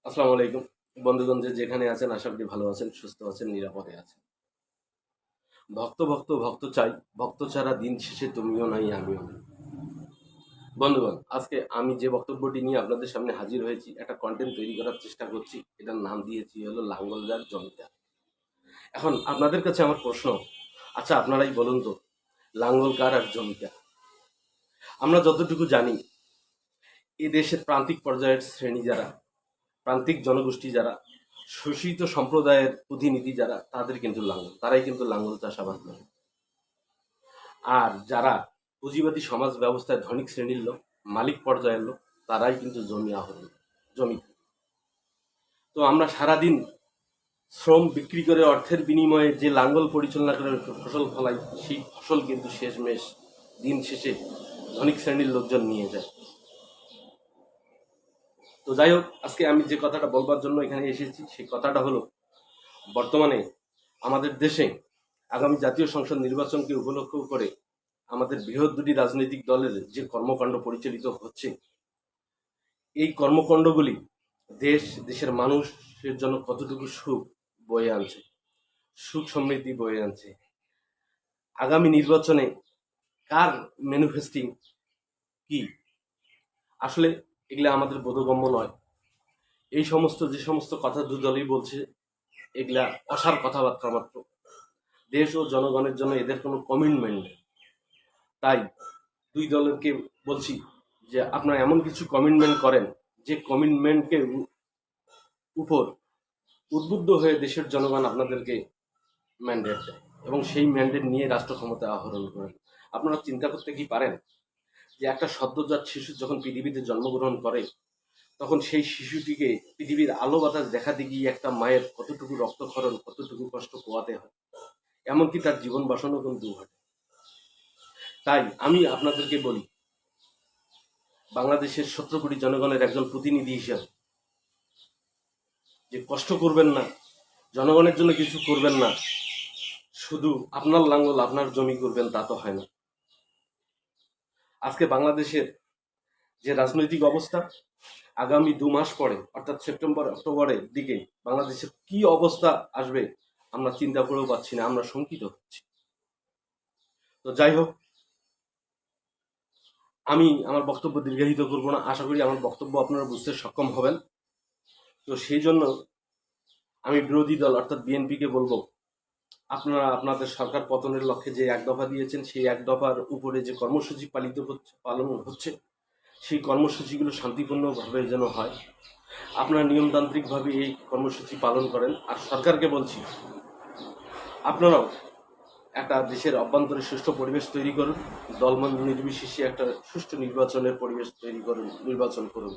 আসসালামু আলাইকুম বন্ধুগণ, যেখানে আছেন আশা করি ভালো আছেন, সুস্থ আছেন, নিরাপদে আছেন। ভক্ত ভক্ত ভক্ত চাই, ভক্ত ছাড়া দিন শেষে তুমিও নাই আমিও নাই। বন্ধুগণ, আজকে আমি যে বক্তব্যটি নিয়ে আপনাদের সামনে হাজির হয়েছি, একটা কন্টেন্ট তৈরি করার চেষ্টা করছি। এটার নাম দিয়েছি হলো লাঙ্গল যার জমিদার। এখন আপনাদের কাছে আমার প্রশ্ন, আচ্ছা আপনারাই বলুন তো, লাঙ্গল কার আর জমিদার? আমরা যতটুকু জানি, এই দেশের প্রান্তিক পর্যায়ের শ্রেণী যারা, প্রান্তিক জনগোষ্ঠী যারা, শোষিত সম্প্রদায়ের প্রতিনিধি যারা, তাদের কিন্তু লাঙ্গল, তারাই কিন্তু লাঙ্গল চাষাবাদ করে। আর যারা পুঁজিবাদী সমাজ ব্যবস্থায় ধনিক শ্রেণীর লোক, মালিক পর্যায়ের লোক, তারাই কিন্তু জমি আহরণ, জমি। তো আমরা সারাদিন শ্রম বিক্রি করে অর্থের বিনিময়ে যে লাঙ্গল পরিচালনা করে ফসল ফলাই, সেই ফসল কিন্তু শেষমেশ দিন শেষে ধনিক শ্রেণীর লোকজন নিয়ে যায়। তো যাই হোক, আজকে আমি যে কথাটা বলবার জন্য এখানে এসেছি, সেই কথাটা হলো, বর্তমানে আমাদের দেশে আগামী জাতীয় সংসদ নির্বাচনকে উপলক্ষ করে আমাদের বৃহৎ দুটি রাজনৈতিক দলের যে কর্মকাণ্ড পরিচালিত হচ্ছে, এই কর্মকাণ্ডগুলি দেশের মানুষের জন্য কতটুকু সুখ বয়ে আনছে, সুখ সমৃদ্ধি বয়ে আনছে, আগামী নির্বাচনে কার ম্যানিফেস্টিং কি, আসলে এগুলা আমাদের বোধগম্য নয়। এই যে সমস্ত কথা দু দলই বলছে, এগুলা অসার কথাবার্তা মাত্র। দেশ ও জনগণের জন্য এদের কোনো কমিটমেন্ট নেই। তাই দুই দলকে বলছি যে আপনারা এমন কিছু কমিটমেন্ট করেন, যে কমিটমেন্টকে উপর উদ্বুদ্ধ হয়ে দেশের জনগণ আপনাদেরকে ম্যান্ডেট দেয় এবং সেই ম্যান্ডেট নিয়ে রাষ্ট্র ক্ষমতা আহরণ করেন। আপনারা চিন্তা করতে কি পারেন যে একটা সদ্যজাত শিশু যখন পৃথিবীতে জন্মগ্রহণ করে, তখন সেই শিশুটিকে পৃথিবীর আলো বাতাস দেখাতে গিয়ে একটা মায়ের কতটুকু রক্তক্ষরণ, কতটুকু কষ্ট পোয়াতে হয়, এমনকি তার জীবন বাসনও কিন্তু ঘটে। তাই আমি আপনাদেরকে বলি, বাংলাদেশের 17 কোটি জনগণের একজন প্রতিনিধি হিসাবে, যে কষ্ট করবেন না, জনগণের জন্য কিছু করবেন না, শুধু আপনার লাঙ্গল আপনার জমি করবেন, তা তো হয় না। আজকে বাংলাদেশের যে রাজনৈতিক অবস্থা, আগামী 2 মাস পরে অর্থাৎ সেপ্টেম্বর অক্টোবরের দিকে বাংলাদেশের কি অবস্থা আসবে আমরা চিন্তা করেও পাচ্ছি না, আমরা শঙ্কিত হচ্ছি। তো যাই হোক, আমি আমার বক্তব্য দীর্ঘায়িত করব না, আশা করি আমার বক্তব্য আপনারা বুঝতে সক্ষম হবেন। তো সেই জন্য আমি বিরোধী দল অর্থাৎ বিএনপিকে বলবো, আপনারা আপনাদের সরকার পতনের লক্ষ্যে যে এক দফা দিয়েছেন, সেই এক দফার উপরে যে কর্মসূচি পালন হচ্ছে, সেই কর্মসূচিগুলো শান্তিপূর্ণভাবে যেন হয়। আপনারা নিয়মতান্ত্রিকভাবে এই কর্মসূচি পালন করেন। আর সরকারকে বলছি, আপনারাও একটা দেশের অভ্যন্তরে সুষ্ঠু পরিবেশ তৈরি করুন, দলমত নির্বিশেষে একটা সুষ্ঠু নির্বাচনের পরিবেশ তৈরি করুন, নির্বাচন করুন।